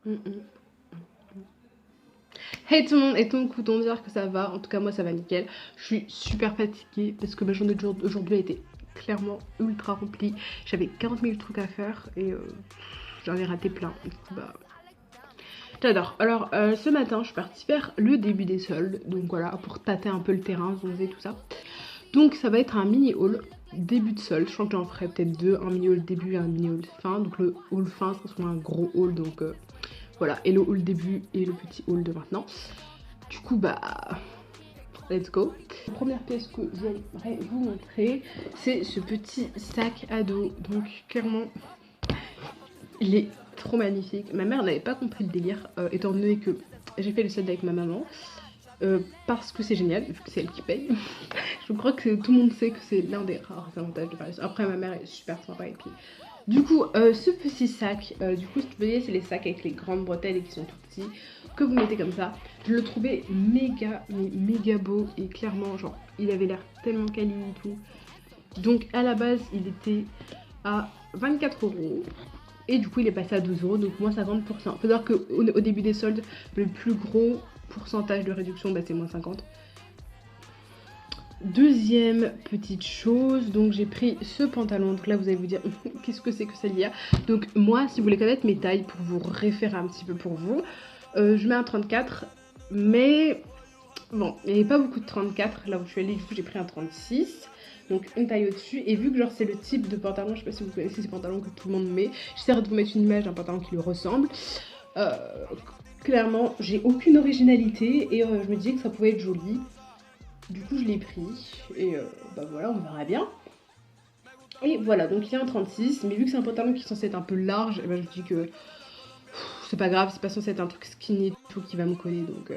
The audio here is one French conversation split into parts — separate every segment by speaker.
Speaker 1: Mm, mm. Hey tout le monde, et donc autant dire que ça va, en tout cas moi ça va nickel. Je suis super fatiguée parce que ma journée d'aujourd'hui a été clairement ultra remplie. J'avais 40 000 trucs à faire et j'en ai raté plein. Du coup, bah, j'adore. Alors ce matin je suis partie faire le début des soldes, donc voilà, pour tâter un peu le terrain, zonzer tout ça. Donc ça va être un mini haul début de solde. Je crois que j'en ferai peut-être deux, un mini haul début et un mini haul fin. Donc le haul fin sera un gros haul, donc voilà, et le haul début et le petit haul de maintenant. Du coup bah let's go. La première pièce que j'aimerais vous montrer, c'est ce petit sac à dos. Donc clairement il est trop magnifique. Ma mère n'avait pas compris le délire, étant donné que j'ai fait le solde avec ma maman. Parce que c'est génial, vu que c'est elle qui paye. Je crois que tout le monde sait que c'est l'un des rares avantages de Paris. Après ma mère est super sympa et puis... Du coup, ce petit sac, du coup, si vous voyez, c'est les sacs avec les grandes bretelles et qui sont tout petits, que vous mettez comme ça. Je le trouvais méga, mais méga beau et clairement, genre, il avait l'air tellement quali et tout. Donc à la base, il était à 24 € et du coup, il est passé à 12 €, donc moins 50%. Faut savoir qu'au début des soldes, le plus gros pourcentage de réduction, bah, c'est moins 50. Deuxième petite chose, donc j'ai pris ce pantalon. Donc là vous allez vous dire qu'est-ce que c'est que Célia. Donc moi, si vous voulez connaître mes tailles pour vous référer un petit peu pour vous, je mets un 34, mais bon, il n'y avait pas beaucoup de 34 là où je suis allée, du coup j'ai pris un 36. Donc une taille au-dessus, et vu que genre c'est le type de pantalon, je sais pas si vous connaissez ces pantalons que tout le monde met, j'essaierai de vous mettre une image d'un pantalon qui lui ressemble. Clairement j'ai aucune originalité et je me disais que ça pouvait être joli. Du coup je l'ai pris et bah voilà, on verra bien. Et voilà, donc il y a un 36, mais vu que c'est un pantalon qui est censé être un peu large, et ben je me dis que c'est pas grave, c'est pas censé être un truc skinny tout qui va me coller, donc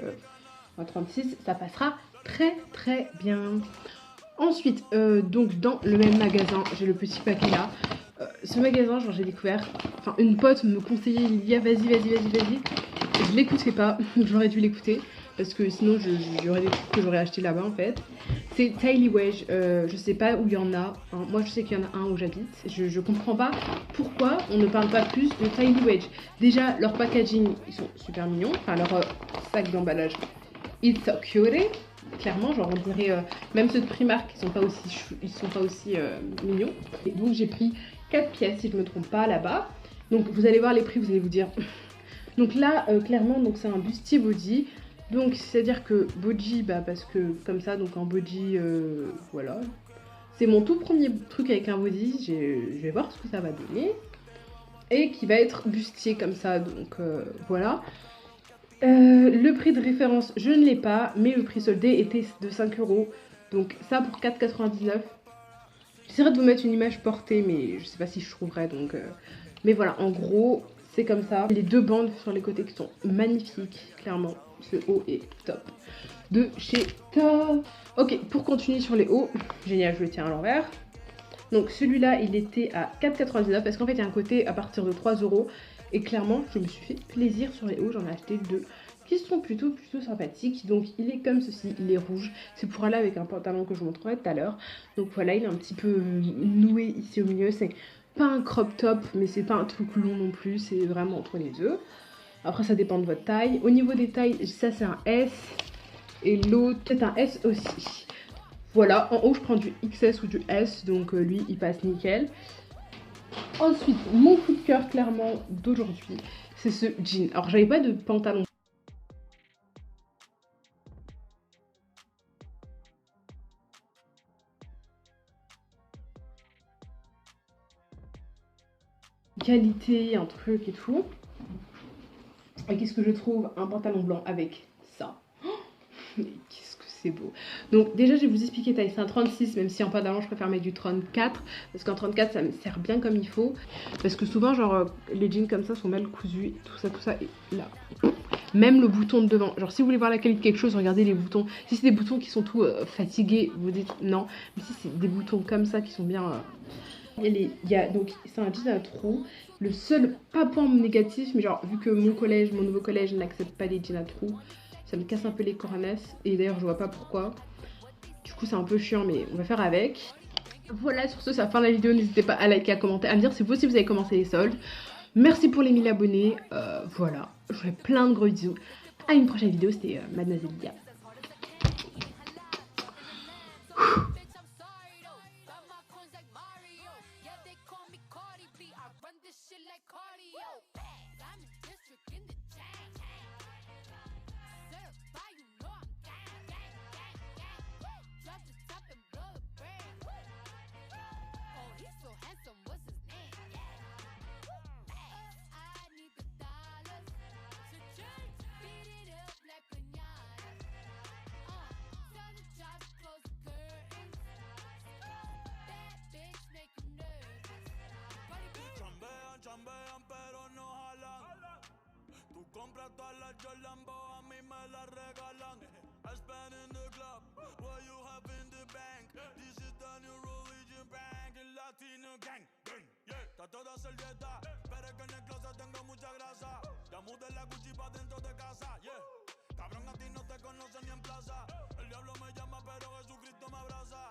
Speaker 1: un 36 ça passera très très bien. Ensuite, donc dans le même magasin, j'ai le petit paquet là. Ce magasin, genre j'ai découvert, enfin une pote me conseillait, il y a vas-y. Je l'écoutais pas, j'aurais dû l'écouter parce que sinon j'aurais des trucs que j'aurais acheté là-bas en fait. C'est Tiny Wedge, je sais pas où il y en a, hein. Moi je sais qu'il y en a un où j'habite. Je comprends pas pourquoi on ne parle pas plus de Tiny Wedge. Déjà leur packaging, ils sont super mignons, enfin leur sac d'emballage, it's so cute. Clairement, genre on dirait même ceux de Primark ils sont pas aussi mignons. Et donc j'ai pris 4 pièces si je me trompe pas là-bas. Donc vous allez voir les prix, vous allez vous dire. Donc là clairement donc c'est un bustier body. Donc c'est à dire que body bah parce que comme ça donc en body voilà. C'est mon tout premier truc avec un body, je vais voir ce que ça va donner. Et qui va être bustier comme ça donc voilà. Le prix de référence, je ne l'ai pas, mais le prix soldé était de 5 €. Donc ça pour 4,99 €. J'essaierai de vous mettre une image portée, mais je sais pas si je trouverai. Donc, mais voilà, en gros, c'est comme ça. Les deux bandes sur les côtés qui sont magnifiques, clairement. Ce haut est top. De chez Top. Ok, pour continuer sur les hauts, génial, je le tiens à l'envers. Donc celui-là, il était à 4,99 € parce qu'en fait, il y a un côté à partir de 3 €. Et clairement, je me suis fait plaisir sur les hauts, j'en ai acheté deux qui sont plutôt sympathiques. Donc il est comme ceci, il est rouge. C'est pour aller avec un pantalon que je vous montrerai tout à l'heure. Donc voilà, il est un petit peu noué ici au milieu. C'est pas un crop top, mais c'est pas un truc long non plus. C'est vraiment entre les deux. Après, ça dépend de votre taille. Au niveau des tailles, ça c'est un S. Et l'autre, c'est un S aussi. Voilà, en haut, je prends du XS ou du S. Donc lui, il passe nickel. Ensuite, mon coup de cœur clairement d'aujourd'hui, c'est ce jean. Alors j'avais pas de pantalon qualité, un truc et tout. Et qu'est-ce que je trouve? Un pantalon blanc avec ça. Mais qu'est-ce que c'est beau. Donc déjà je vais vous expliquer taille, c'est un 36, même si en pantalon je préfère mettre du 34, parce qu'en 34 ça me sert bien comme il faut, parce que souvent genre les jeans comme ça sont mal cousus, tout ça, et là, même le bouton de devant, genre si vous voulez voir la qualité de quelque chose, regardez les boutons. Si c'est des boutons qui sont tout fatigués, vous dites non, mais si c'est des boutons comme ça qui sont bien... donc c'est un jean à trous. Le seul, pas point négatif, mais genre vu que mon nouveau collège n'accepte pas les jeans à trous, ça me casse un peu les cornesses. Et d'ailleurs je vois pas pourquoi. Du coup c'est un peu chiant, mais on va faire avec. Voilà, sur ce, c'est la fin de la vidéo. N'hésitez pas à liker, à commenter, à me dire si vous aussi vous avez commencé les soldes. Merci pour les 1000 abonnés. Voilà, je vous fais plein de gros bisous. À une prochaine vidéo, c'était Mademoiselle Lydia.
Speaker 2: Chambean pero no jalan. Tú compras todas las Jolambo, a mí me las regalan. I spend in the club, what you have in the bank. This is the new religion bank, el Latino gang. Yeah, está toda servieta, pero es que en el closet tengo mucha grasa. Ya mudé la Gucci pa' dentro de casa, yeah. Cabrón, a ti no te conocen ni en plaza. El diablo me llama, pero Jesucristo me abraza.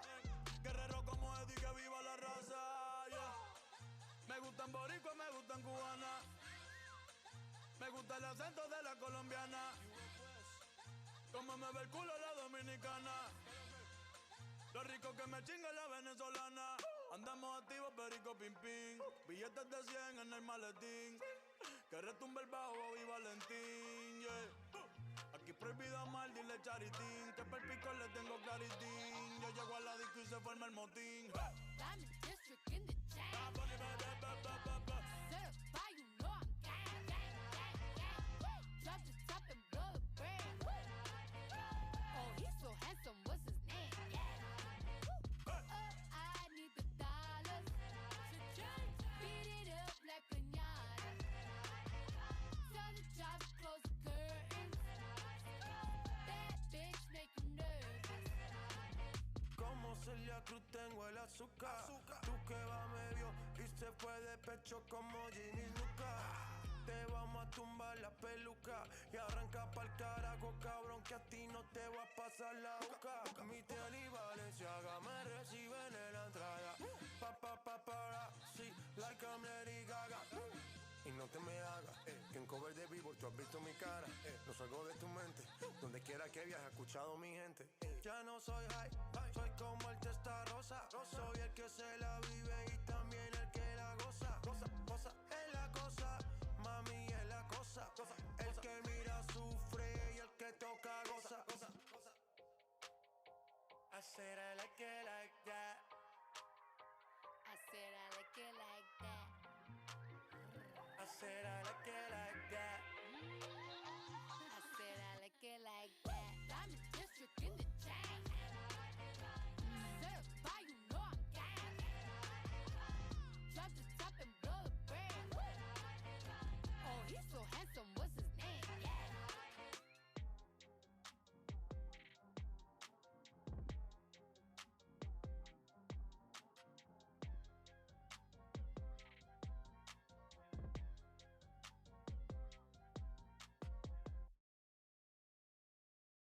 Speaker 2: Guerrero como Eddie, que viva la raza, yeah. Me gustan boricua, me gustan cubana. Me gusta el acento de la colombiana. Como me ve el culo la dominicana. Lo rico que me chinga la venezolana. Andamos activos, perico, pim, pim. Billetes de 100 en el maletín. Que retumbe el bajo y Valentín, yeah. Aquí prohibido mal, dile charitín. Que per pico le tengo claritín. Yo llego a la disco y se forma el motín.
Speaker 3: Celia Cruz tengo el azúcar. Tú que va medio y se fue de pecho como Ginny Luca. Te vamos a tumbar la peluca y arranca pa'l carajo, cabrón, que a ti no te va a pasar la boca. Mi tele y Valenciaga me reciben en la entrada. Para, sí, like I'm Lady Gaga. Y no te me hagas, que en cover de vivo tú has visto mi cara. No salgo de tu mente, donde quiera que viajes, he escuchado mi gente. Ya no soy high, soy como el testa rosa. Soy el que se la vive y también el que la goza. Cosa, es la cosa, mami es la cosa. El que mira sufre y el que toca goza. I said I like it like that. I said I like it like that. I said I